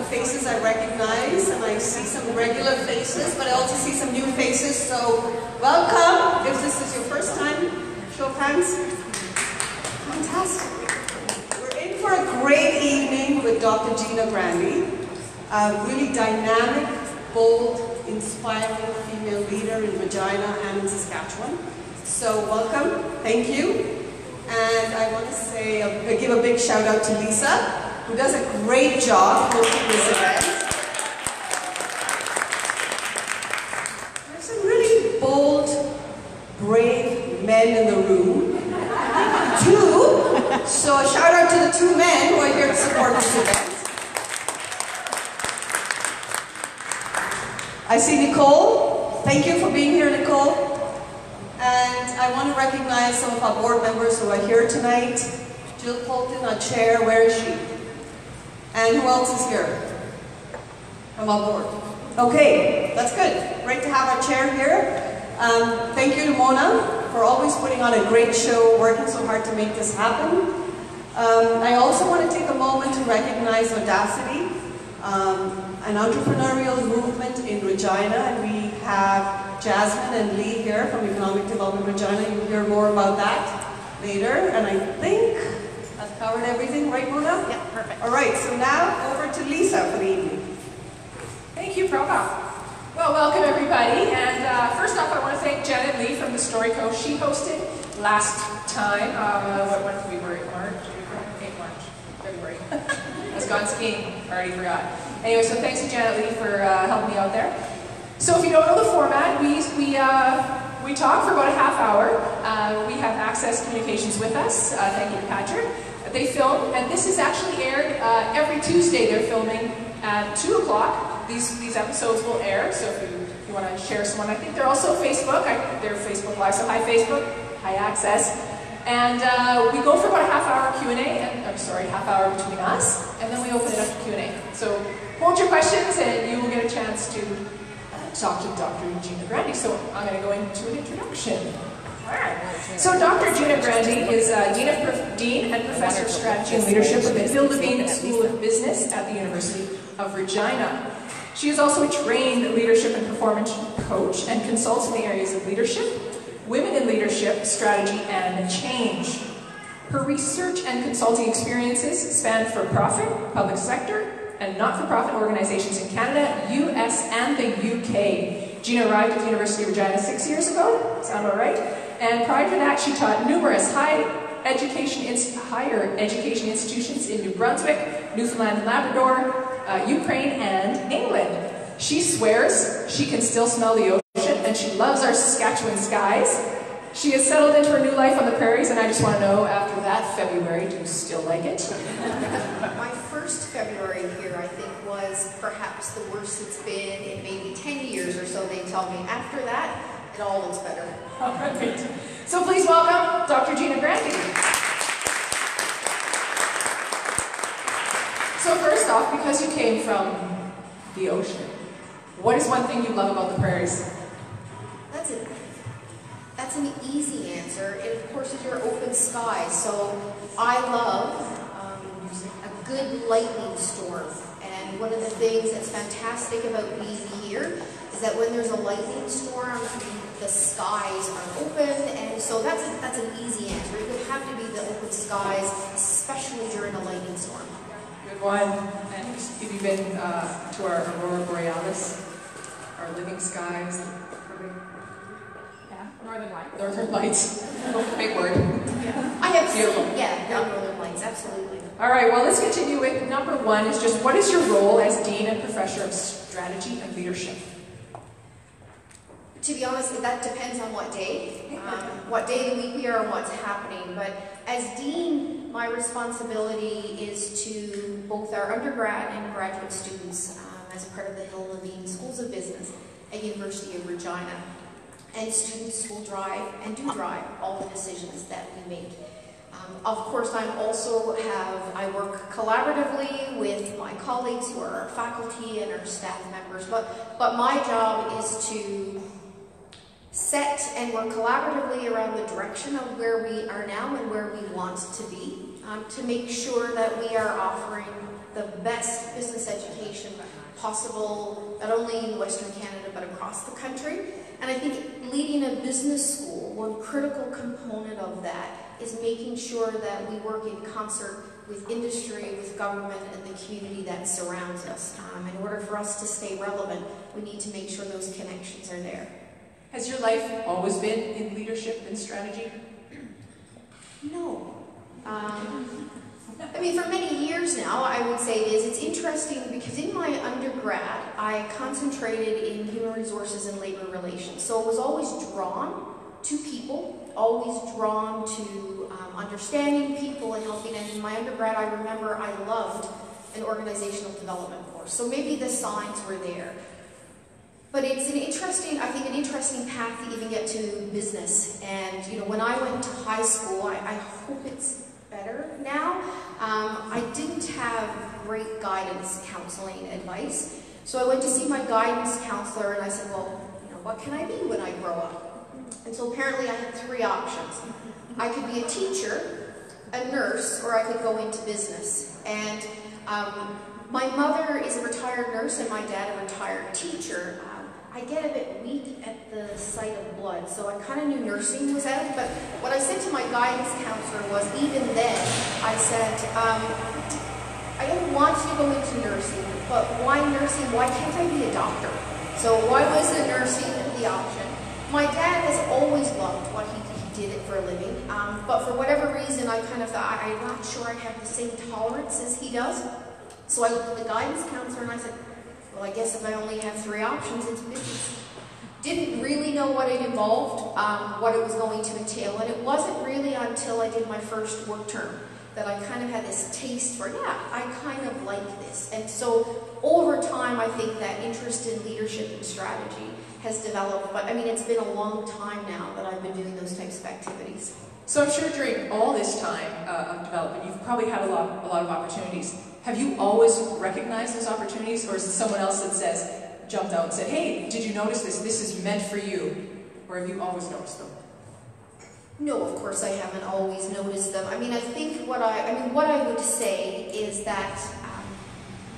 of faces I recognize, and I see some regular faces, but I also see some new faces, so welcome. If this is your first time, show of hands. Fantastic. We're in for a great evening with Dr. Gina Grandy, a really dynamic, bold, inspiring female leader in Regina and in Saskatchewan. So welcome, thank you. And I want to say, give a big shout out to Lisa, who does a great job hosting this event. There's some really bold, brave men in the room. Two, so a shout out to the two men who are here to support this event. I see Nicole. Thank you for being here, Nicole. And I want to recognize some of our board members who are here tonight. Jill Colton, our chair, where is she? And who else is here from our board? Okay, that's good. Great to have our chair here. Thank you to Mona for always putting on a great show, working so hard to make this happen. I also want to take a moment to recognize Audacity, an entrepreneurial movement in Regina, and we have Jasmine and Lee here from Economic Development Regina. You'll hear more about that later, and I think I've covered everything, right, Mona? Yeah, perfect. All right, so now over to Lisa for the evening. Thank you, Prabha. Well, welcome everybody, and first off I want to thank Janet Lee from the Story Co. She hosted last time, what month we were in? March? February. I was gone skiing, I already forgot. Anyway, so thanks to Janet Lee for helping me out there. So if you don't know the format, we talk for about a half hour. We have Access Communications with us. Thank you to Patrick. They film, and this is actually aired every Tuesday. They're filming at 2 o'clock. These episodes will air, so if you want to share someone. I think they're also Facebook. They're Facebook Live, so hi Facebook, hi Access. And we go for about a half hour Q&A, half hour between us, and then we open it up to Q&A. So hold your questions, and you will get a chance to talk to Dr. Gina Grandy. So I'm going to go into an introduction. Alright. So Dr. Gina Grandy is Dean and Professor of Strategy and Leadership at the Phil Levine School of Business at the University of Regina. She is also a trained leadership and performance coach and consults in the areas of leadership, women in leadership, strategy, and change. Her research and consulting experiences span for-profit, public sector, and not-for-profit organizations in Canada, US, and the UK. Gina arrived at the University of Regina 6 years ago, sound about right? And prior to that, she taught numerous higher education institutions in New Brunswick, Newfoundland and Labrador, Ukraine, and England. She swears she can still smell the ocean, and she loves our Saskatchewan skies. She has settled into her new life on the prairies, and I just want to know, after that February, do you still like it? My first February here, I think, was perhaps the worst it's been in maybe 10 years or so. They tell me after that, it all looks better. All right. So please welcome Dr. Gina Grandy. So first off, because you came from the ocean, what is one thing you love about the prairies? That's an easy answer. It, of course, is your open sky. So I love a good lightning storm. And one of the things that's fantastic about being here is that when there's a lightning storm, the skies are open. And so that's an easy answer. It would have to be the open skies, especially during a lightning storm. Good one. And have you been to our Aurora Borealis, our living skies? Northern Lights. Northern Lights. Big word. Yeah. I have seen, Northern Lights, absolutely. All right, well, let's continue with number one is just what is your role as Dean and Professor of Strategy and Leadership? To be honest, that depends on what day of the week we are and what's happening. But as Dean, my responsibility is to both our undergrad and graduate students as part of the Phil Levine Schools of Business at University of Regina. And students will drive, and do drive, all the decisions that we make. Of course, I work collaboratively with my colleagues who are our faculty and our staff members, but my job is to set and work collaboratively around the direction of where we are now and where we want to be, to make sure that we are offering the best business education possible, not only in Western Canada, but across the country. And I think leading a business school, one critical component of that is making sure that we work in concert with industry, with government, and the community that surrounds us. In order for us to stay relevant, we need to make sure those connections are there. Has your life always been in leadership and strategy? No. I mean, for many years now, I would say it is. It's interesting because in my undergrad, I concentrated in human resources and labor relations. So I was always drawn to people, always drawn to understanding people and helping. And in my undergrad, I remember I loved an organizational development course. So maybe the signs were there. But it's an interesting, I think, an interesting path to even get to business. And, you know, when I went to high school, I hope it's better now. I didn't have great guidance counseling advice. So I went to see my guidance counselor and I said, well, you know, what can I be when I grow up? And so apparently I had 3 options. I could be a teacher, a nurse, or I could go into business. And my mother is a retired nurse and my dad a retired teacher. I get a bit weak at the sight of blood, so I kind of knew nursing was out, but what I said to my guidance counselor was, even then, I said, I don't want you to go into nursing, but why nursing? Why can't I be a doctor? So why wasn't nursing the option? My dad has always loved what he did it for a living, but for whatever reason, I kind of thought, I'm not sure I have the same tolerance as he does. So I looked at the guidance counselor and I said, well, I guess if I only have 3 options, it's business. Didn't really know what it involved, what it was going to entail, and it wasn't really until I did my first work term that I kind of had this taste for, yeah, I kind of like this. And so over time, I think that interest in leadership and strategy has developed, but I mean, it's been a long time now that I've been doing those types of activities. So I'm sure during all this time of development, you've probably had a lot of opportunities. Have you always recognized those opportunities, or is it someone else that jumped out and said, hey, did you notice this? This is meant for you. Or have you always noticed them? No, of course I haven't always noticed them. I mean, I think what I would say is that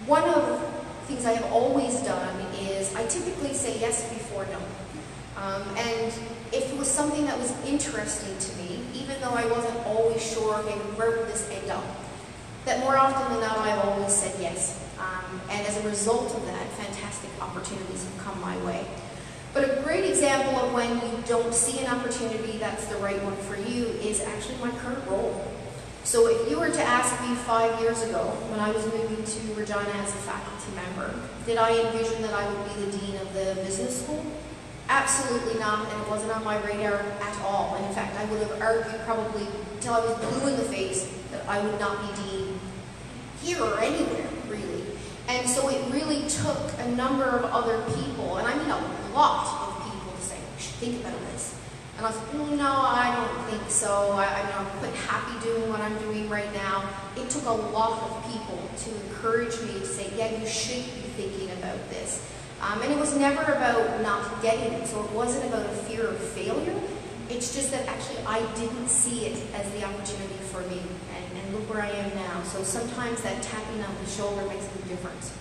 one of the things I have always done is I typically say yes before no. And if it was something that was interesting to me, even though I wasn't always sure, maybe where would this end up, that more often than not, I've always said yes. And as a result of that, fantastic opportunities have come my way. But a great example of when you don't see an opportunity that's the right one for you is actually my current role. So if you were to ask me 5 years ago, when I was moving to Regina as a faculty member, did I envision that I would be the dean of the business school? Absolutely not, and it wasn't on my radar at all. And in fact, I would have argued probably until I was blue in the face that I would not be dean here or anywhere, really. And so it really took a number of other people, and I mean a lot of people, to say, we should think about this. And I was like, no, I don't think so. I'm quite happy doing what I'm doing right now. It took a lot of people to encourage me to say, yeah, you should be thinking about this. And it was never about not getting it, so it wasn't about a fear of failure. It's just that actually I didn't see it as the opportunity for me, and look where I am now. So sometimes that tapping on the shoulder makes a big difference.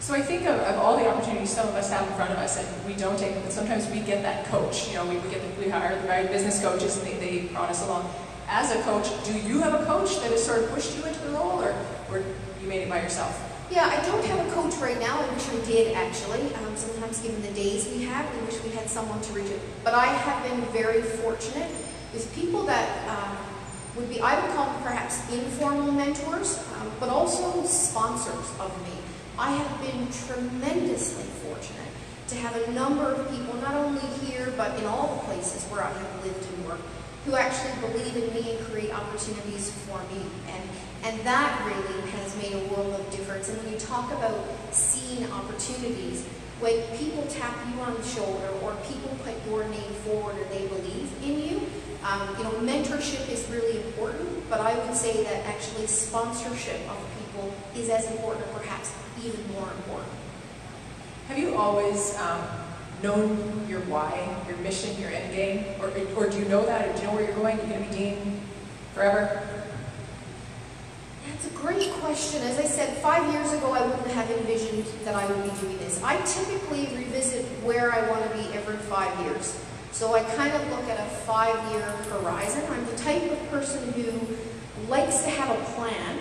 So I think of all the opportunities some of us have in front of us, and we don't take them, but sometimes we get that coach. You know, we hire the right business coaches, and they brought us along. As a coach, do you have a coach that has sort of pushed you into the role, or you made it by yourself? Yeah, I don't have a coach right now. I wish I did, actually. Sometimes given the days we have, we wish we had someone to reach out. But I have been very fortunate with people that would be, I would call them perhaps informal mentors, but also sponsors of me. I have been tremendously fortunate to have a number of people, not only here, but in all the places where I have lived and worked, who actually believe in me and create opportunities for me. And that really has made a world of difference. And when you talk about seeing opportunities, when people tap you on the shoulder or people put your name forward or they believe in you, you know, mentorship is really important, but I would say that actually sponsorship of people is as important or perhaps even more important. Have you always known your why, your mission, your end game? Or do you know that? Or do you know where you're going? You're going to be dean forever? That's a great question. As I said, 5 years ago, I wouldn't have envisioned that I would be doing this. I typically revisit where I want to be every 5 years. So I kind of look at a 5-year horizon. I'm the type of person who likes to have a plan,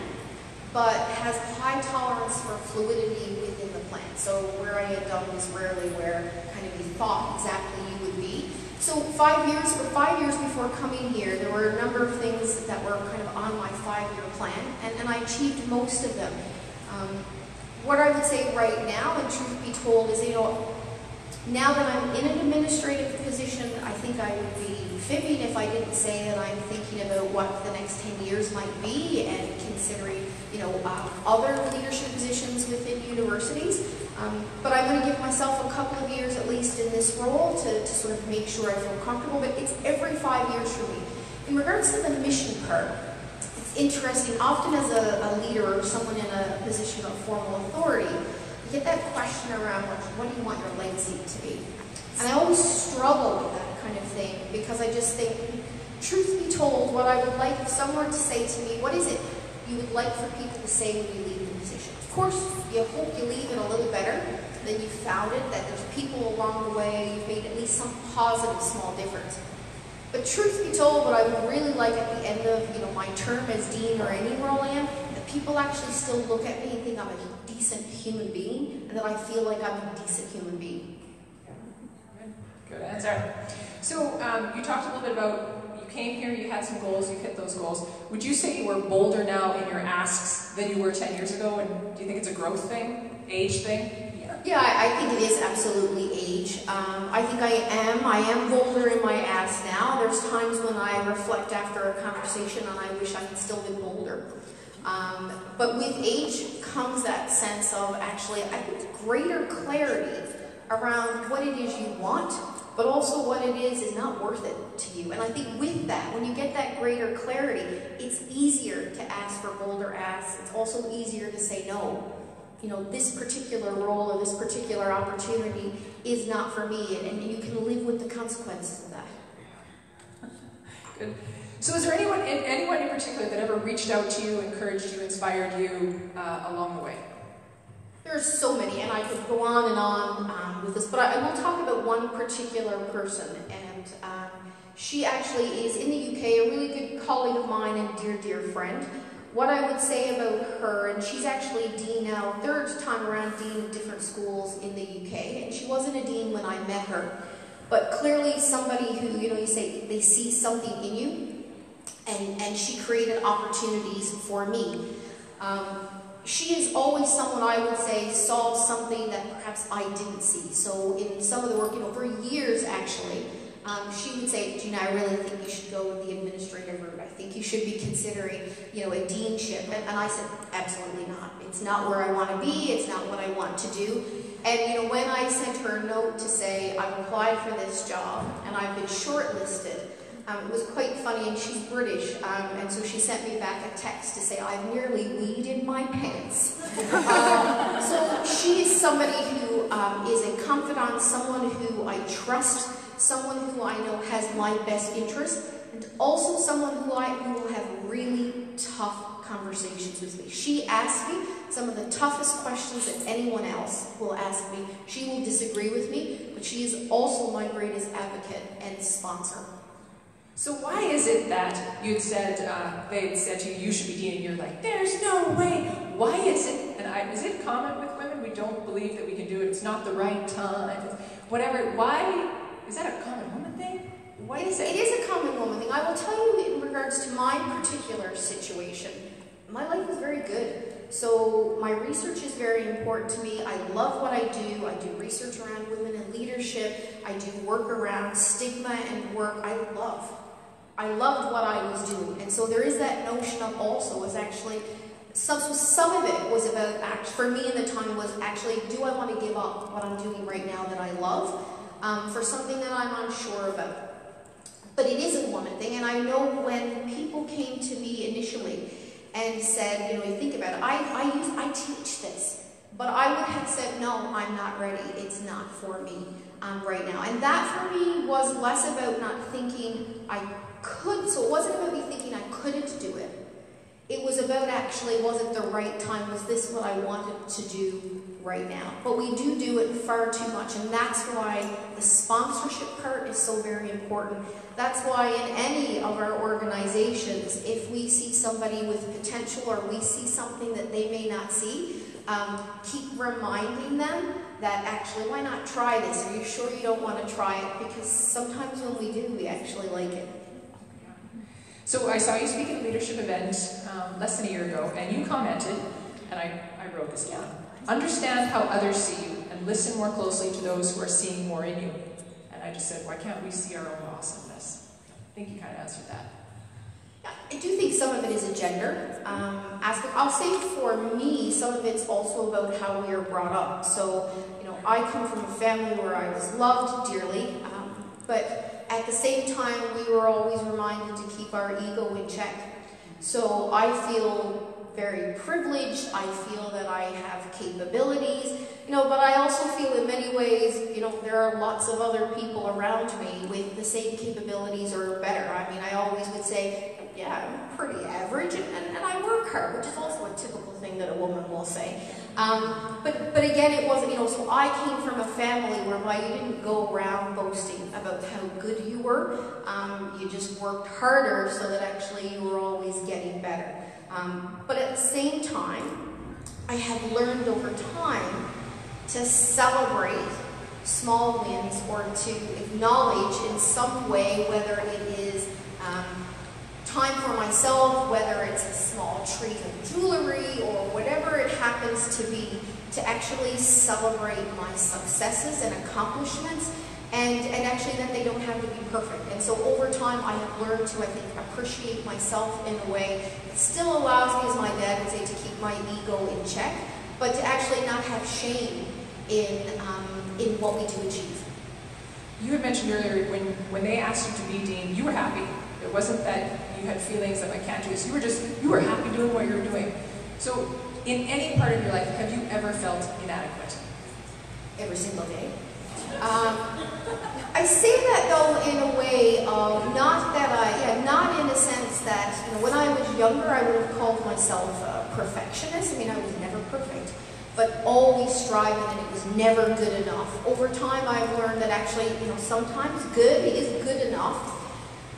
but has high tolerance for fluidity within the plan. So where I end up is rarely where kind of you thought exactly you would be. So 5 years, for 5 years before coming here, there were a number of things that were kind of on my 5-year plan, and I achieved most of them. What I would say right now, and truth be told, is, you know, now that I'm in an administrative position, I think I would be fibbing if I didn't say that I'm thinking about what the next 10 years might be and considering, you know, other leadership positions within universities. But I'm going to give myself a couple of years at least in this role to sort of make sure I feel comfortable, but it's every 5 years for me. In regards to the mission part, it's interesting, often as a leader or someone in a position of formal authority, you get that question around, like, what do you want your legacy to be? And I always struggle with that kind of thing, because I just think, truth be told, what I would like if someone were to say to me, what is it you would like for people to say when you leave the position? Of course, you hope you leave it a little better than you found it, that there's people along the way, you've made at least some positive small difference. But truth be told, what I would really like at the end of, you know, my term as dean or any role I am, that people actually still look at me and think I'm a decent human being, and that I feel like I'm a decent human being. Good answer. So you talked a little bit about, you came here, you had some goals, you hit those goals. Would you say you are bolder now in your asks than you were 10 years ago? And do you think it's a growth thing, age thing? Yeah, I think it is absolutely age. I think I am bolder in my asks now. There's times when I reflect after a conversation and I wish I could still be bolder. But with age comes that sense of actually, I think, greater clarity around what it is you want, but also what it is not worth it to you. And I think with that, when you get that greater clarity, it's easier to ask for bolder asks. It's also easier to say no. You know, this particular role or this particular opportunity is not for me, and you can live with the consequences of that. Good. So is there anyone in particular that ever reached out to you, encouraged you, inspired you along the way? There's so many, and I could go on and on with this, but I will talk about one particular person, and she actually is in the UK, a really good colleague of mine and dear, dear friend. What I would say about her, and she's actually dean now, third time around dean of different schools in the UK, and she wasn't a dean when I met her, but clearly somebody who, you know, you say they see something in you, and she created opportunities for me. She is always someone I would say saw something that perhaps I didn't see. So in some of the work, you know, for years actually, she would say, Gina, I really think you should go with the administrative route. I think you should be considering, you know, a deanship. And I said, absolutely not. It's not where I want to be. It's not what I want to do. And, you know, when I sent her a note to say, I've applied for this job and I've been shortlisted, it was quite funny, and she's British, and so she sent me back a text to say, I've nearly weed in my pants. So she is somebody who is a confidant, someone who I trust, someone who I know has my best interest, and also someone who will have really tough conversations with me. She asks me some of the toughest questions that anyone else will ask me. She will disagree with me, but she is also my greatest advocate and sponsor. So why is it that you had said, they had said to you, you should be dean, and you're like, there's no way. Why is it, and is it common with women? We don't believe that we can do it. It's not the right time. Whatever. Why, is that a common woman thing? Why is it? It is a common woman thing. I will tell you in regards to my particular situation, my life is very good. So my research is very important to me. I love what I do. I do research around women in leadership. I do work around stigma and work. I loved what I was doing. And so there is that notion of also was actually, some of it was about, for me in the time was actually, do I want to give up what I'm doing right now that I love for something that I'm unsure about? But it is a woman thing, and I know when people came to me initially and said, you know, you think about it, I teach this, but I would have said, no, I'm not ready, it's not for me right now. And that for me was less about not thinking I could, so it wasn't about me thinking I couldn't do it. it was about actually, was it the right time? Was this what I wanted to do right now? But we do it far too much, and that's why the sponsorship part is so very important. That's why in any of our organizations, if we see somebody with potential or we see something that they may not see, keep reminding them that actually, why not try this? Are you sure you don't want to try it? Because sometimes when we do, we actually like it. So I saw you speak at a leadership event less than a year ago, and you commented, and I wrote this down, understand how others see you and listen more closely to those who are seeing more in you. And I just said, why can't we see our own awesomeness? I think you kind of answered that. Yeah, I do think some of it is a gender aspect. I'll say for me, some of it's also about how we are brought up. So, you know, I come from a family where I was loved dearly, but at the same time, we were always reminded to keep our ego in check. So I feel very privileged. I feel that I have capabilities, you know, but I also feel in many ways, you know, there are lots of other people around me with the same capabilities or better. I mean, I always would say, yeah, I'm pretty average, and I work hard, which is also a typical thing that a woman will say. But again, it wasn't, you know, so I came from a family whereby you didn't go around boasting about how good you were. You just worked harder so that actually you were always getting better. But at the same time, I have learned over time to celebrate small wins or to acknowledge in some way, whether it is time for myself, whether it's a small treat of jewelry or whatever it happens to be, to actually celebrate my successes and accomplishments, and actually that they don't have to be perfect. And so over time I have learned to, I think, appreciate myself in a way that still allows me, as my dad would say, to keep my ego in check, but to actually not have shame in what we do achieve. You had mentioned earlier when they asked you to be dean, you were happy. It wasn't that you had feelings of I can't do this. You were happy doing what you were doing. So in any part of your life, have you ever felt inadequate? Every single day. I say that though in a way of not in a sense that, you know, when I was younger I would have called myself a perfectionist. I mean, I was never perfect, but always striving, and it was never good enough. Over time I've learned that actually, you know, sometimes good is good enough.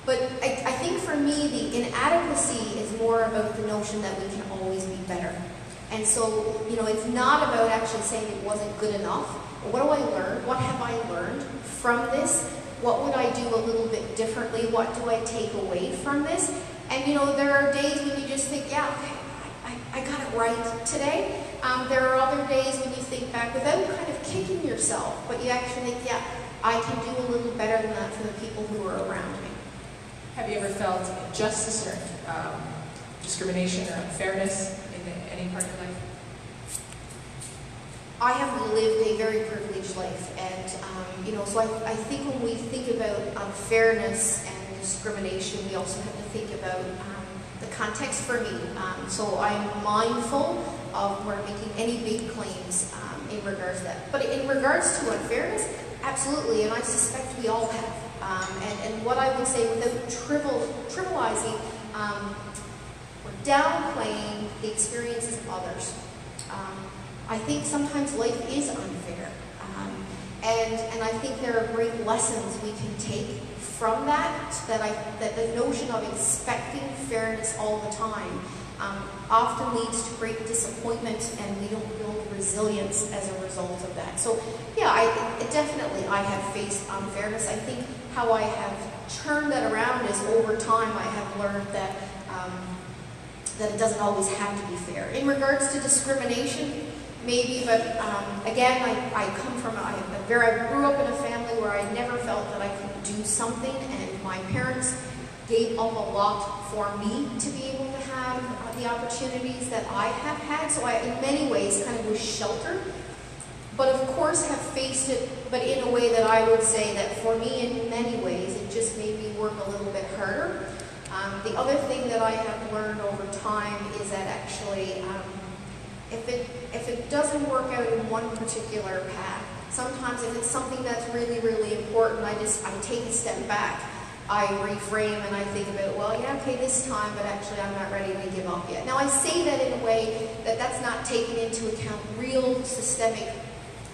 But I think for me, the inadequacy is more about the notion that we can always be better. And so, you know, it's not about actually saying it wasn't good enough. But what do I learn? What have I learned from this? What would I do a little bit differently? What do I take away from this? And, you know, there are days when you just think, yeah, okay, I got it right today. There are other days when you think back without kind of kicking yourself, but you actually think, yeah, I can do a little better than that for the people who are around me. Have you ever felt injustice or discrimination or unfairness in any part of your life? I have lived a very privileged life, and you know, so I think when we think about unfairness and discrimination, we also have to think about the context for me. So I'm mindful of when making any big claims in regards to that. But in regards to unfairness, absolutely, and I suspect we all have. And what I would say, without trivializing or downplaying the experiences of others, I think sometimes life is unfair. And I think there are great lessons we can take from that, that the notion of expecting fairness all the time often leads to great disappointment, and we don't build resilience as a result of that. So yeah, definitely I have faced unfairness. I think how I have turned that around is over time I have learned that that it doesn't always have to be fair. In regards to discrimination, maybe, but again, I come from, I grew up in a family where I never felt that I could do something, and my parents gave up a lot for me to be able to have the opportunities that I have had. So I, in many ways, kind of was sheltered, but of course have faced it, but in a way that I would say that for me, in many ways, it just made me work a little bit harder. The other thing that I have learned over time is that actually, if it doesn't work out in one particular path, sometimes if it's something that's really, really important, I take a step back. I reframe and I think about, well, yeah, okay, this time, but actually I'm not ready to give up yet. Now I say that in a way that that's not taking into account real systemic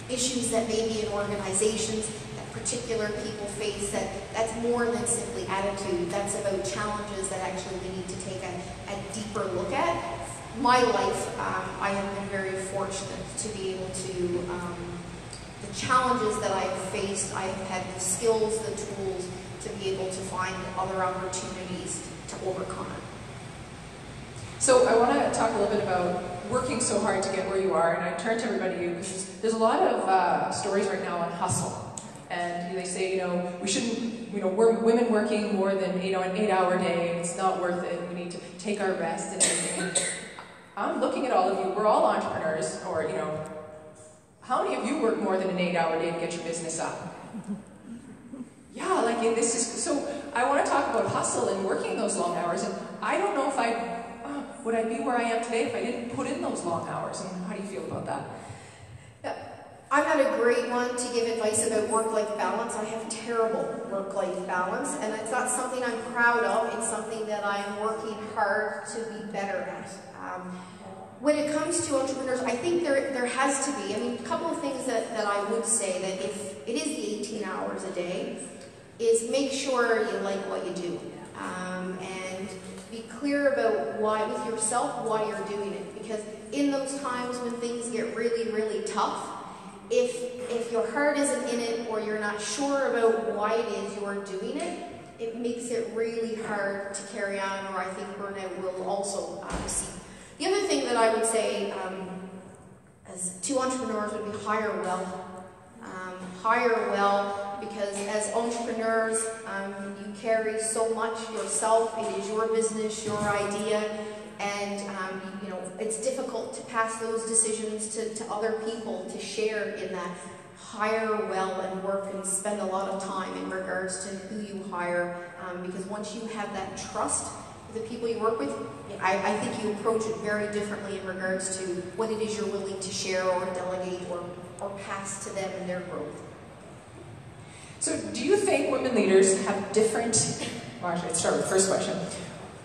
issues that may be in organizations that particular people face, that's more than simply attitude. That's about challenges that actually we need to take a deeper look at. My life, I have been very fortunate to be able to, the challenges that I've faced, I've had the skills, the tools to be able to find other opportunities to overcome it. So I want to talk a little bit about working so hard to get where you are, and I turn to everybody because there's a lot of stories right now on hustle, and they say, we shouldn't, we're women working more than an 8-hour day, and it's not worth it, we need to take our rest and everything. I'm looking at all of you, we're all entrepreneurs, or how many of you work more than an 8-hour day to get your business up? Yeah, this is, so I want to talk about hustle and working those long hours, and I don't know if would I be where I am today if I didn't put in those long hours, and how do you feel about that? Yeah, I'm not a great one to give advice about work-life balance. I have terrible work-life balance, and it's not something I'm proud of. It's something that I'm working hard to be better at. When it comes to entrepreneurs, I think there has to be, a couple of things that I would say, that if it is the 18 hours a day, is make sure you like what you do. And be clear about why, with yourself, why you're doing it. Because in those times when things get really, really tough, if your heart isn't in it, or you're not sure about why it is you're doing it, it makes it really hard to carry on, or I think burnout will also see. The other thing that I would say as to entrepreneurs would be hire well. Hire well, because as entrepreneurs, you carry so much yourself. It is your business, your idea, and it's difficult to pass those decisions to other people to share in that. Hire well and work and spend a lot of time in regards to who you hire, because once you have that trust with the people you work with, I think you approach it very differently in regards to what it is you're willing to share or delegate or pass to them in their growth. So do you think women leaders have different, well, actually, let's start with the first question.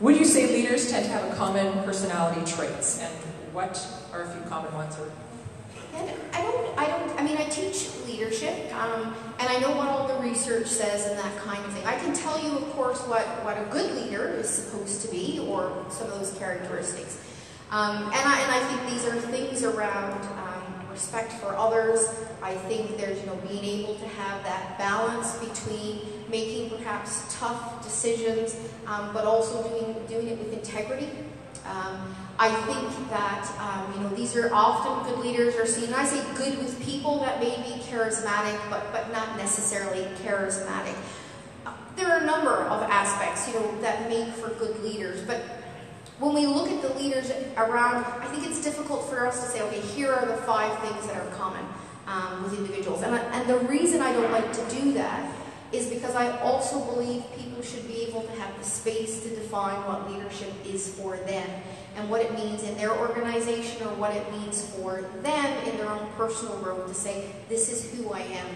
Would you say leaders tend to have a common personality traits, and what are a few common ones? I teach leadership, and I know what all the research says and that kind of thing. I can tell you, of course, what a good leader is supposed to be, or some of those characteristics. And I think these are things around respect for others. I think there's, being able to have that balance between making perhaps tough decisions, but also doing it with integrity. I think that, these are often good leaders are seen, and I say good with people that may be charismatic, but not necessarily charismatic. There are a number of aspects, that make for good leaders, but when we look at the leaders around, I think it's difficult for us to say, okay, here are the 5 things that are common with individuals. And the reason I don't like to do that is because I also believe people should be able to have the space to define what leadership is for them, and what it means in their organization, or what it means for them in their own personal growth, to say, this is who I am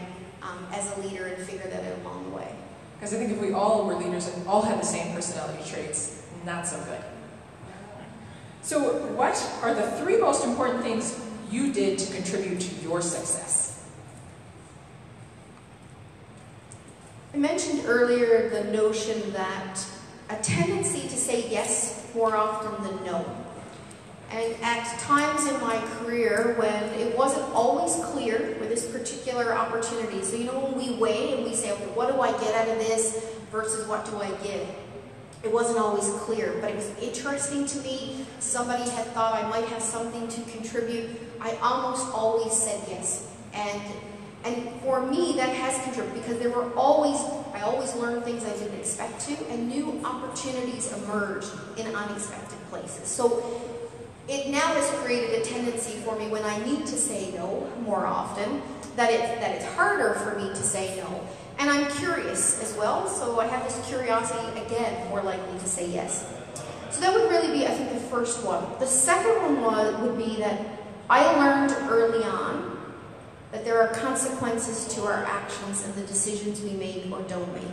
as a leader, and figure that out along the way. Because I think if we all were leaders and all had the same personality traits, not so good. So what are the 3 most important things you did to contribute to your success? I mentioned earlier the notion that a tendency to say yes more often than no. And at times in my career when it wasn't always clear with this particular opportunity, so when we weigh and we say, okay, what do I get out of this versus what do I give? It wasn't always clear, but it was interesting to me. Somebody had thought I might have something to contribute. I almost always said yes. And for me, that has contributed, because I always learned things I didn't expect to, and new opportunities emerged in unexpected places. So it now has created a tendency for me, when I need to say no more often, that it's harder for me to say no. And I'm curious as well, so I have this curiosity, again, more likely to say yes. So that would really be, I think, the first one. The second one would be that I learned early on that there are consequences to our actions and the decisions we make or don't make.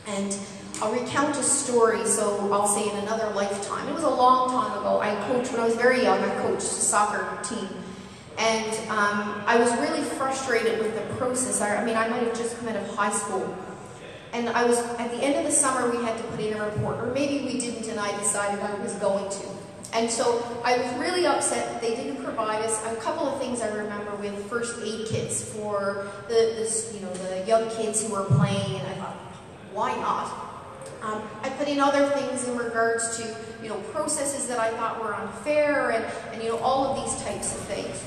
And I'll recount a story, so I'll say in another lifetime. It was a long time ago. I coached, when I was very young, I coached a soccer team. And I was really frustrated with the process. I mean, I might have just come out of high school. And I was, at the end of the summer, we had to put in a report, or maybe we didn't, and I decided I was going to. And so I was really upset that they didn't provide us a couple of things I remember with first aid kits for the young kids who were playing, and I thought, why not? I put in other things in regards to, processes that I thought were unfair and all of these types of things.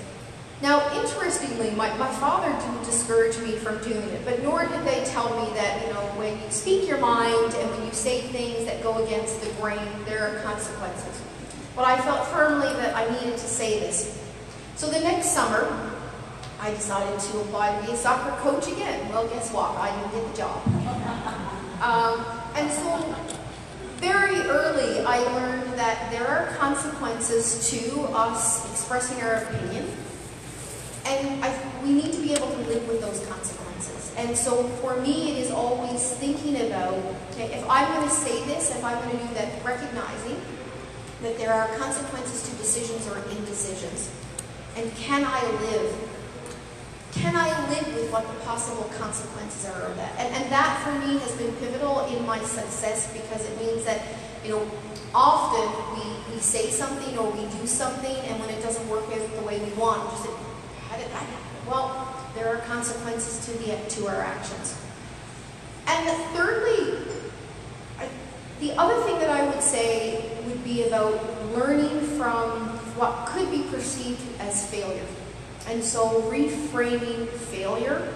Now, interestingly, my father didn't discourage me from doing it, but nor did they tell me that, when you speak your mind and when you say things that go against the grain, there are consequences. But I felt firmly that I needed to say this. So the next summer, I decided to apply to be a soccer coach again. Well, guess what? I didn't get the job. And so very early, I learned that there are consequences to us expressing our opinion. And we need to be able to live with those consequences. And so for me, it is always thinking about, okay, if I'm going to say this, if I'm going to do that, recognizing that there are consequences to decisions or indecisions. And can I live? Can I live with what the possible consequences are of that? And that for me has been pivotal in my success, because it means that, often we say something or we do something, and when it doesn't work out the way we want, we say, how did that happen? Well, there are consequences to our actions. And thirdly, the other thing that I would say would be about learning from what could be perceived as failure. And so reframing failure,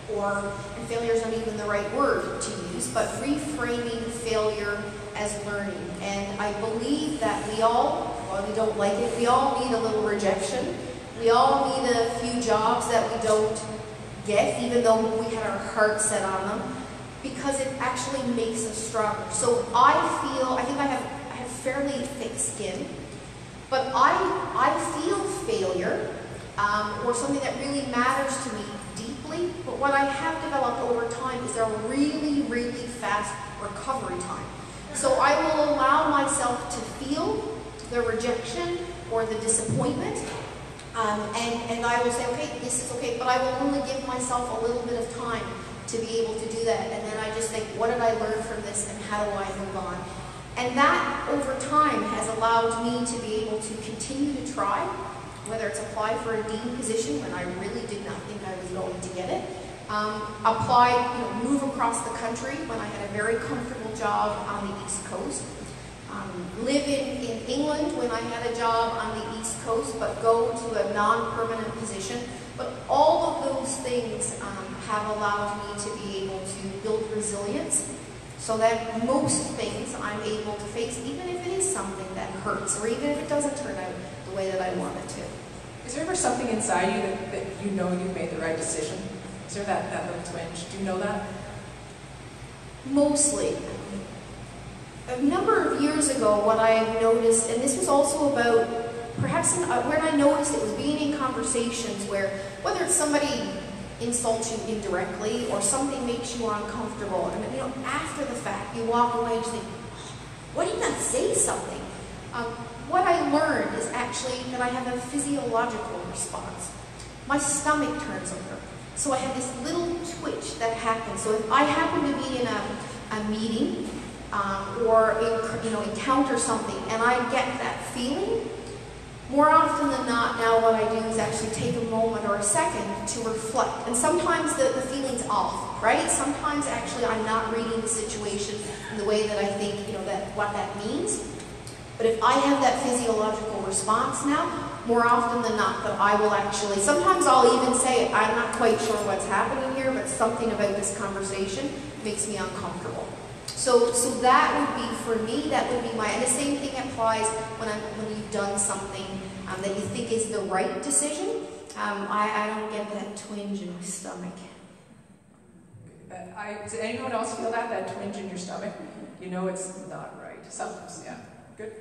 and failure is not even the right word to use, but reframing failure as learning. And I believe that we all, while we don't like it, we all need a little rejection. We all need a few jobs that we don't get, even though we had our heart set on them, because it actually makes us stronger. So I think I have fairly thick skin, but I feel failure, or something that really matters to me deeply, but what I have developed over time is a really, really fast recovery time. So I will allow myself to feel the rejection or the disappointment, and I will say, okay, this is okay, but I will only give myself a little bit of time to be able to do that, and then I just think, what did I learn from this, and how do I move on? And that, over time, has allowed me to be able to continue to try, whether it's apply for a dean position when I really did not think I was going to get it, move across the country when I had a very comfortable job on the East Coast, live in England when I had a job on the East Coast, but go to a non-permanent position. But all of those things have allowed me to be able to build resilience, so that most things I'm able to face, even if it is something that hurts, or even if it doesn't turn out the way that I want it to. Is there ever something inside you that you know you've made the right decision? Is there that little twinge? Do you know that? Mostly. A number of years ago, what I noticed, and this was also about, perhaps when I noticed it was being in conversations where, whether it's somebody insults you indirectly or something makes you uncomfortable, and after the fact, you walk away and you think, why didn't I say something? What I learned is actually that I have a physiological response. My stomach turns over. So I have this little twitch that happens. So if I happen to be in a meeting or encounter something and I get that feeling, more often than not, now what I do is actually take a moment or a second to reflect. And sometimes the feeling's off, right? Sometimes actually I'm not reading the situation in the way that I think, what that means. But if I have that physiological response now, more often than not, that I will actually, sometimes I'll even say, I'm not quite sure what's happening here, but something about this conversation makes me uncomfortable. So that would be, for me, that would be and the same thing applies when you've done something that you think is the right decision. I don't get that twinge in my stomach. Does anyone else feel that twinge in your stomach? It's not right. Sometimes, yeah. Good.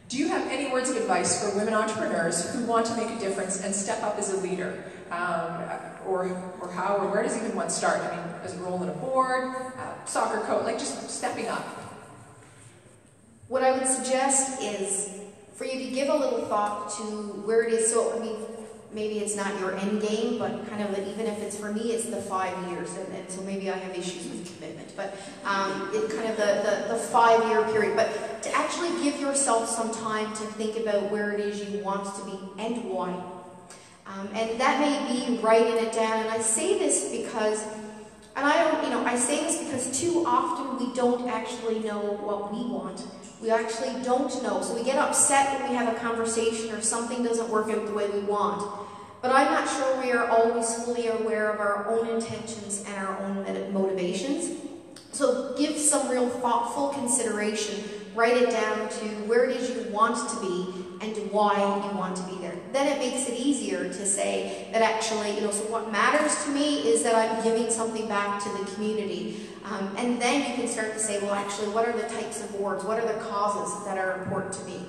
Do you have any words of advice for women entrepreneurs who want to make a difference and step up as a leader? Or how, or where does even one start? I mean, as a role in a board, soccer coach, like just stepping up. What I would suggest is for you to give a little thought to where it is. So, I mean, maybe it's not your end game, but kind of even if it's for me, it's the 5 years, and so maybe I have issues with commitment, but it's kind of the 5-year period. But to actually give yourself some time to think about where it is you want to be and why. And that may be writing it down, and I say this because, and I say this because too often we don't actually know what we want. We actually don't know. So we get upset when we have a conversation or something doesn't work out the way we want. But I'm not sure we are always fully aware of our own intentions and our own motivations. So give some real thoughtful consideration. Write it down to where it is you want to be and why you want to be there. Then it makes it easier to say that actually, so what matters to me is that I'm giving something back to the community. And then you can start to say, well, actually, what are the types of boards? What are the causes that are important to me?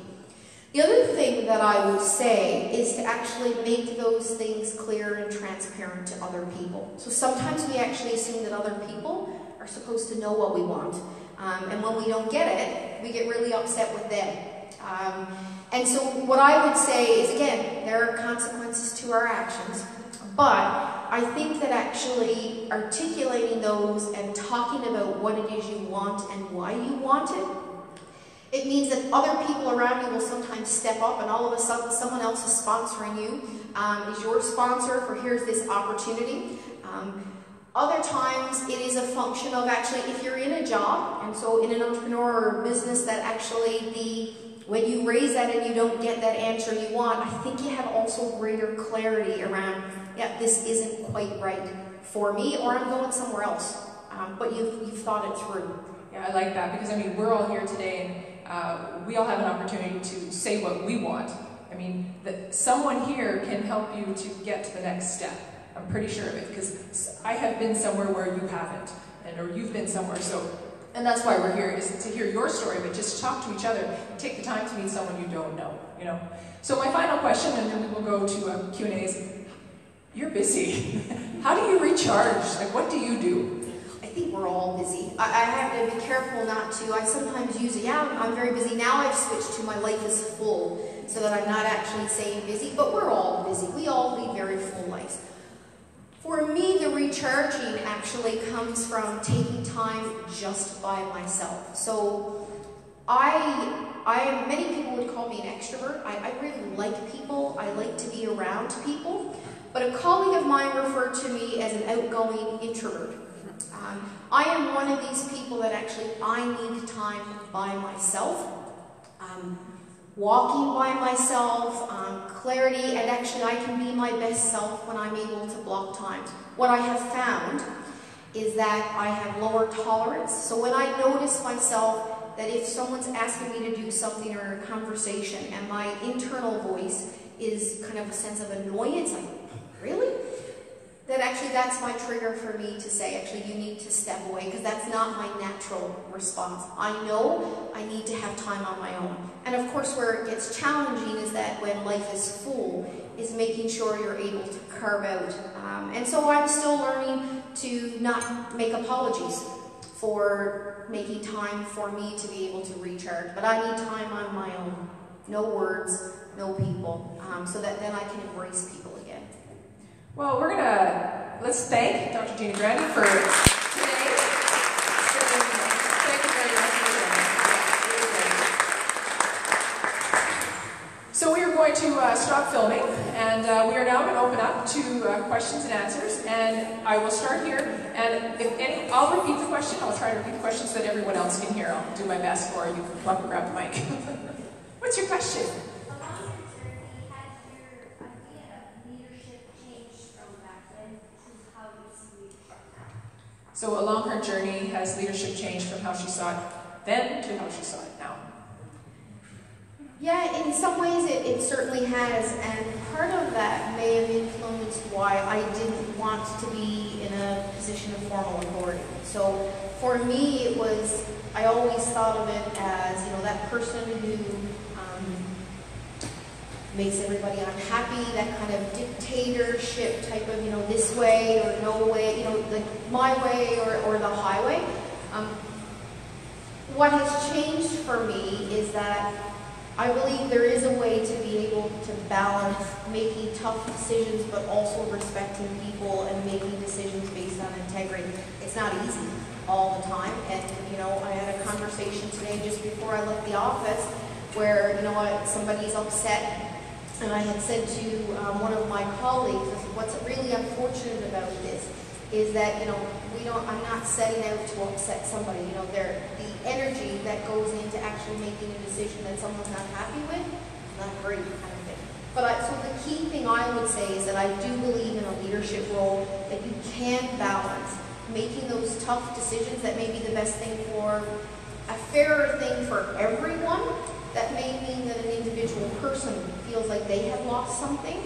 The other thing that I would say is to actually make those things clear and transparent to other people. So sometimes we actually assume that other people are supposed to know what we want. And when we don't get it, we get really upset with them. And so what I would say is, again, there are consequences to our actions. But I think that actually articulating those and talking about what it is you want and why you want it, it means that other people around you will sometimes step up and all of a sudden someone else is sponsoring you, is your sponsor for here's this opportunity. Other times it is a function of actually if you're in a job, and so in an entrepreneur or business that actually when you raise that and you don't get that answer you want, I think you have also greater clarity around, yeah, this isn't quite right for me, or I'm going somewhere else. But you've thought it through. Yeah, I like that, because I mean, we're all here today and we all have an opportunity to say what we want. I mean, that someone here can help you to get to the next step. I'm pretty sure of it, because I have been somewhere where you haven't, or you've been somewhere, and that's why we're here, is to hear your story, but just talk to each other, take the time to meet someone you don't know, So my final question, and then we will go to Q&A, is, you're busy. How do you recharge? Like, what do you do? I think we're all busy. I have to be careful not to. I sometimes use it. Yeah, I'm very busy. Now I've switched to my life is full, so that I'm not actually saying busy, but we're all busy. We all lead very full lives. For me, the recharging actually comes from taking time just by myself. So many people would call me an extrovert. I really like people. I like to be around people. But a colleague of mine referred to me as an outgoing introvert. I am one of these people that actually I need time by myself. Walking by myself, clarity, and actually I can be my best self when I'm able to block time. What I have found is that I have lower tolerance. So when I notice myself that if someone's asking me to do something or in a conversation and my internal voice is kind of a sense of annoyance, like, really? That actually that's my trigger for me to say, actually, you need to step away, because that's not my natural response. I know I need to have time on my own. And of course, where it gets challenging is that when life is full, is making sure you're able to carve out. And so I'm still learning to not make apologies for making time for me to be able to recharge. But I need time on my own. No words, no people, so that then I can embrace people again. Well, let's thank Dr. Gina Grandy for today. Thank you very much for sharing. So we are going to stop filming, and we are now going to open up to questions and answers. And I will start here, and I'll repeat the question. I'll try to repeat the question so that everyone else can hear. I'll do my best, or you can come up and grab the mic. What's your question? So along her journey, has leadership changed from how she saw it then to how she saw it now? Yeah, in some ways it certainly has, and part of that may have influenced why I didn't want to be in a position of formal authority. So for me, I always thought of it as, that person who makes everybody unhappy, that kind of dictatorship type of, you know, this way or no way, you know, like my way or the highway. What has changed for me is that I believe there is a way to be able to balance making tough decisions but also respecting people and making decisions based on integrity. It's not easy all the time, and you know, I had a conversation today just before I left the office where, you know, somebody's upset, and I had said to one of my colleagues, what's really unfortunate about this is that, you know, I'm not setting out to upset somebody. You know, the energy that goes into actually making a decision that someone's not happy with is not great kind of thing. But so the key thing I would say is that I do believe in a leadership role that you can balance making those tough decisions that may be the best thing for a fairer thing for everyone. That may mean that an individual person feels like they have lost something.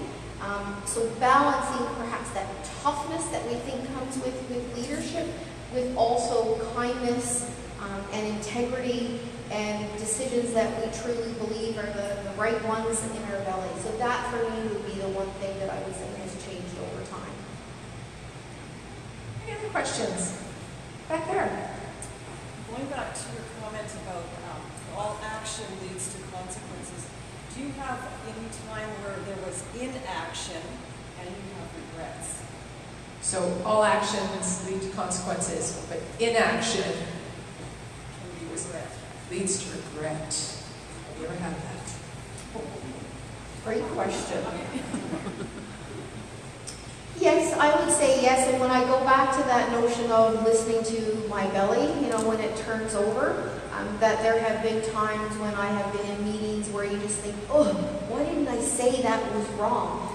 So balancing perhaps that toughness that we think comes with leadership, with also kindness and integrity and decisions that we truly believe are the right ones in our belly. So that for me would be the one thing that I would say has changed over time. Any other questions? Back there. Going back to your comment about all action leads to consequences, do you have any time where there was inaction and you have regrets? So all actions lead to consequences, but inaction leads to regret. Have you ever had that? Great question. Yes, I would say yes, and when I go back to that notion of listening to my belly, you know, when it turns over, that there have been times when I have been in meetings where you just think, oh, why didn't I say that was wrong?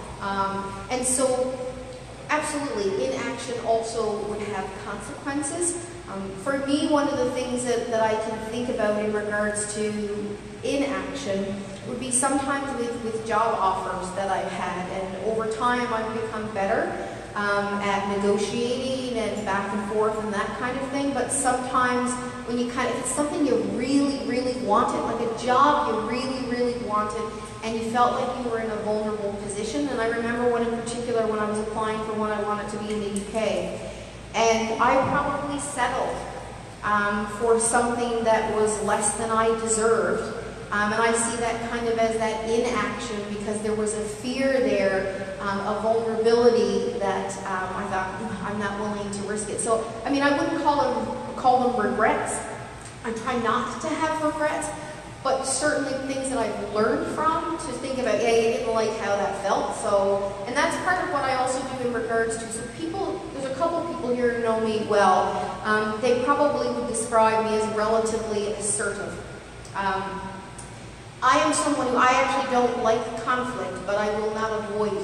And so, absolutely, inaction also would have consequences. For me, one of the things that I can think about in regards to inaction would be sometimes with job offers that I've had, and over time I've become better at negotiating and back and forth and that kind of thing, but sometimes when you if it's something you really, really wanted, like a job you really, really wanted, and you felt like you were in a vulnerable position, and I remember one in particular when I was applying for one I wanted to be in the UK, and I probably settled for something that was less than I deserved. And I see that kind of as that inaction because there was a fear there, a vulnerability that I thought, I'm not willing to risk it. So, I mean, I wouldn't call them regrets. I try not to have regrets, but certainly things that I've learned from to think about, yeah, you didn't like how that felt. So, and that's part of what I also do in regards to, so people, there's a couple people here who know me well. They probably would describe me as relatively assertive. I am someone who I actually don't like conflict, but I will not avoid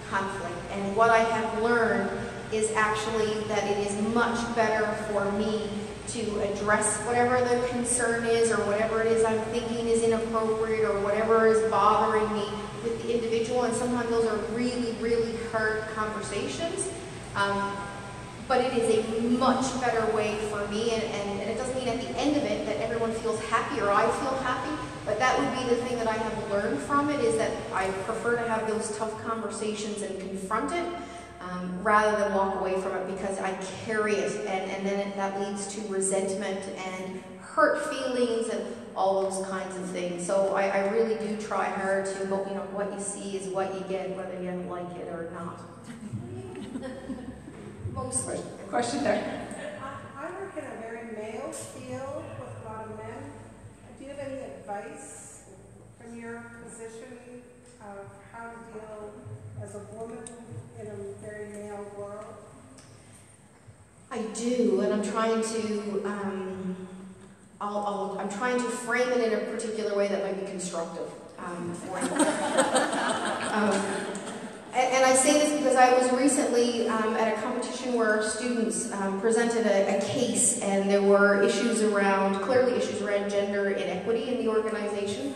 conflict. And what I have learned is actually that it is much better for me to address whatever the concern is or whatever it is I'm thinking is inappropriate or whatever is bothering me with the individual. And sometimes those are really, really hard conversations. But it is a much better way for me, and it doesn't mean at the end of it that everyone feels happy or I feel happy, but that would be the thing that I have learned from it, is that I prefer to have those tough conversations and confront it rather than walk away from it because I carry it, and then that leads to resentment and hurt feelings and all those kinds of things. So I really do try hard to, but you know, what you see is what you get, whether you like it or not. Question there. I work in a very male field with a lot of men. Do you have any advice from your position of how to deal as a woman in a very male world? I do, and I'm trying to I'm trying to frame it in a particular way that might be constructive for you. And I say this because I was recently at a competition where our students presented a case, and there were clearly issues around gender inequity in the organization.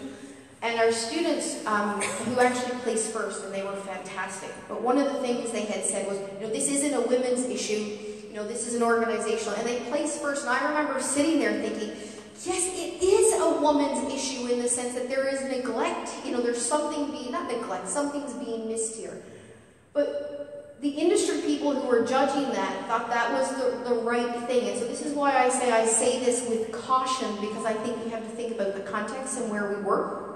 And our students who actually placed first, and they were fantastic. But one of the things they had said was, you know, this isn't a women's issue, you know, this is an organizational, and they placed first. And I remember sitting there thinking, yes, it is a woman's issue in the sense that there is neglect. You know, there's something being, not neglect, something's being missed here. But the industry people who were judging that thought that was the right thing. And so this is why I say this with caution, because I think we have to think about the context and where we work.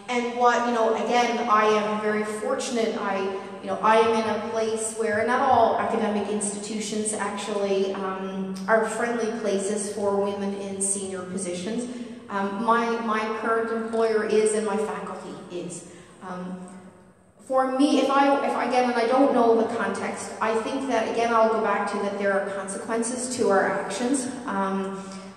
And what, you know, again, I am very fortunate. I am in a place where not all academic institutions actually are friendly places for women in senior positions. My current employer is, and my faculty is. For me, if again, and I don't know the context, I think that, again, I'll go back to that there are consequences to our actions.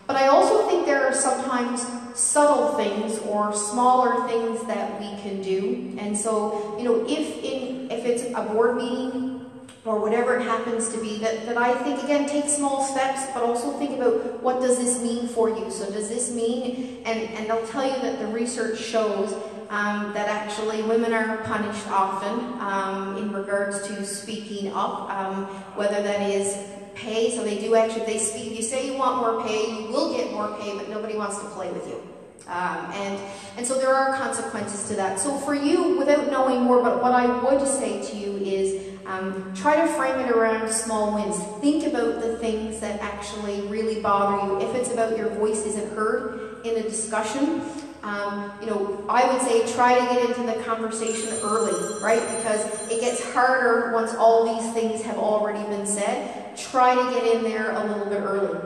But I also think there are sometimes subtle things or smaller things that we can do. And so, you know, if it's a board meeting or whatever it happens to be, that I think, again, take small steps, but also think about what does this mean for you. So does this mean, and I'll tell you that the research shows that actually women are punished often in regards to speaking up, whether that is pay. So they do actually, if they speak, if you say you want more pay, you will get more pay, but nobody wants to play with you. And so there are consequences to that. So for you, without knowing more, but what I would say to you is try to frame it around small wins. Think about the things that actually really bother you. If it's about your voice isn't heard in a discussion, you know, I would say try to get into the conversation early, right? Because it gets harder once all these things have already been said. Try to get in there a little bit early.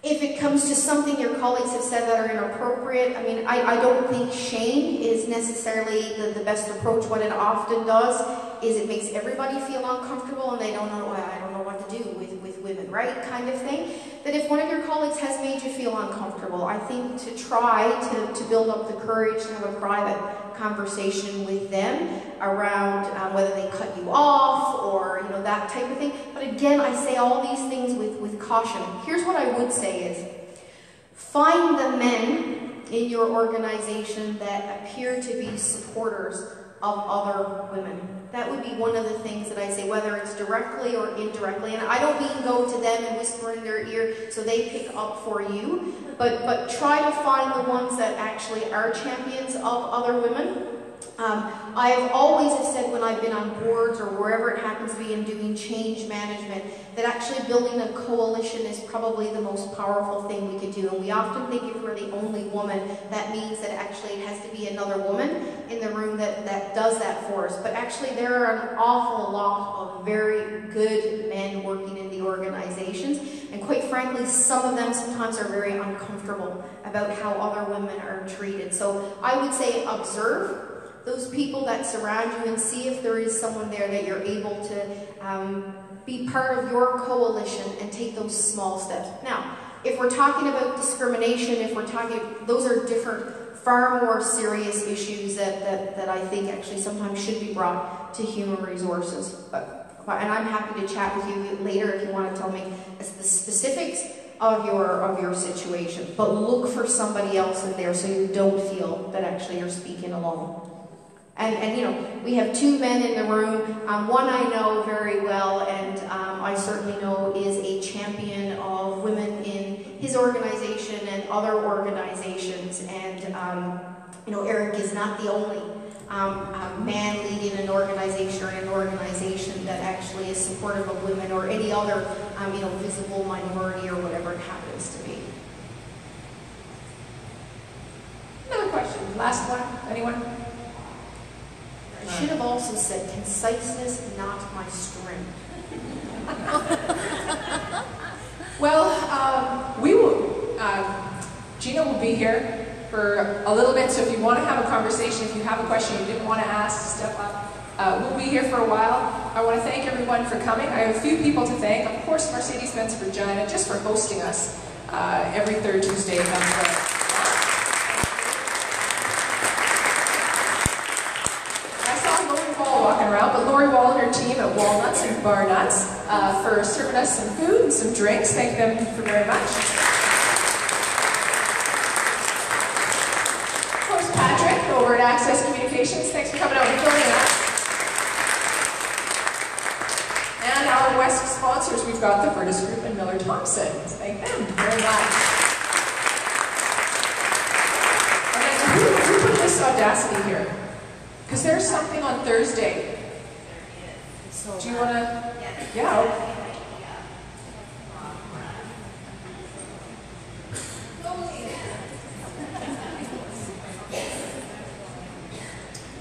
If it comes to something your colleagues have said that are inappropriate, I mean, I don't think shame is necessarily the best approach. What it often does is it makes everybody feel uncomfortable and they don't know, I don't know what to do with women, right? Kind of thing. That if one of your colleagues has made you feel uncomfortable, I think to try to build up the courage to have a private conversation with them around whether they cut you off or, you know, that type of thing. But again, I say all these things with caution. Here's what I would say is, find the men in your organization that appear to be supporters of other women. That would be one of the things that I say, whether it's directly or indirectly. And I don't mean go to them and whisper in their ear so they pick up for you, but try to find the ones that actually are champions of other women. I've always said when I've been on boards or wherever it happens to be in doing change management, that actually building a coalition is probably the most powerful thing we could do. And we often think if we're the only woman, that means that actually it has to be another woman in the room that does that for us. But actually there are an awful lot of very good men working in the organizations. And quite frankly, some of them sometimes are very uncomfortable about how other women are treated. So I would say observe those people that surround you and see if there is someone there that you're able to be part of your coalition and take those small steps. Now, if we're talking about discrimination, those are different, far more serious issues that I think actually sometimes should be brought to human resources. And I'm happy to chat with you later if you want to tell me the specifics of your situation. But look for somebody else in there so you don't feel that actually you're speaking alone. And you know, we have two men in the room. One I know very well, and I certainly know is a champion of women in his organization and other organizations. And you know, Eric is not the only man leading an organization or an organization that actually is supportive of women or any other you know, visible minority or whatever it happens to be. Another question. Last one. Anyone? I should have also said, conciseness, not my strength. Well, we will, Gina will be here for a little bit, so if you want to have a conversation, if you have a question you didn't want to ask, step up. We'll be here for a while. I want to thank everyone for coming. I have a few people to thank. Of course, Mercedes-Benz Regina, just for hosting us every third Tuesday of the month. But Lori Wall and her team at Walnuts and Bar Nuts for serving us some food and some drinks. Thank them very much. Of course, Patrick over at Access Communications. Thanks for coming out and joining us. And our West sponsors, we've got the Burtis Group and Miller Thompson. Thank them very much. Audacity here? Because there's something on Thursday. So Do you want to? Yeah.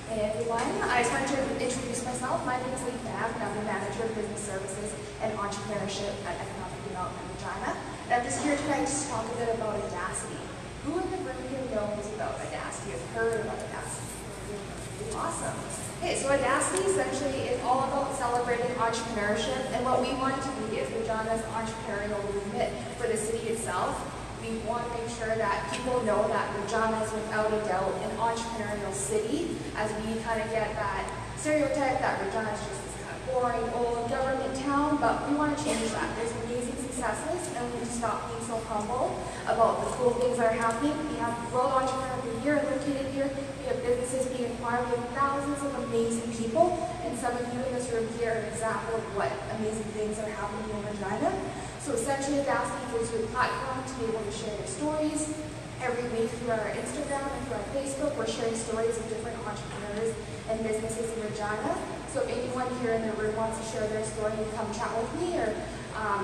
Hey everyone, I just wanted to introduce myself. My name is Lee Babb, and I'm the Manager of Business Services and Entrepreneurship at Economic Development Regina. And I'm just here tonight to talk a bit about Audacity. Who in the room here knows about Audacity, has heard about Audacity? Awesome. Okay, so Audacity essentially is all about celebrating entrepreneurship, and what we want to be is Regina's entrepreneurial movement for the city itself. We want to make sure that people know that Regina is without a doubt an entrepreneurial city, as we kind of get that stereotype that Regina is just this kind of boring, old government town, but we want to change that. There's amazing successes, and we need to stop being so humble about the cool things that are happening. We have World Entrepreneur of the Year located here. We have businesses being acquired. We have thousands of amazing people, and some of you in this room here are an example of what amazing things are happening in Regina. So essentially, Audacity gives you a platform to be able to share your stories. Every week through our Instagram and through our Facebook, we're sharing stories of different entrepreneurs and businesses in Regina. So if anyone here in the room wants to share their story, you come chat with me, or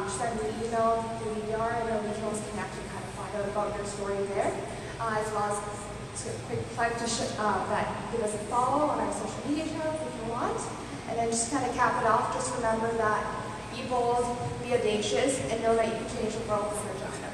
send me an email through EDR, and then we can always connect and kind of find out about your story there. As well as a quick plug to that give us a follow on our social media channels if you want. And then just kind of cap it off, just remember that be bold, be audacious, and know that you can change the world with Regina.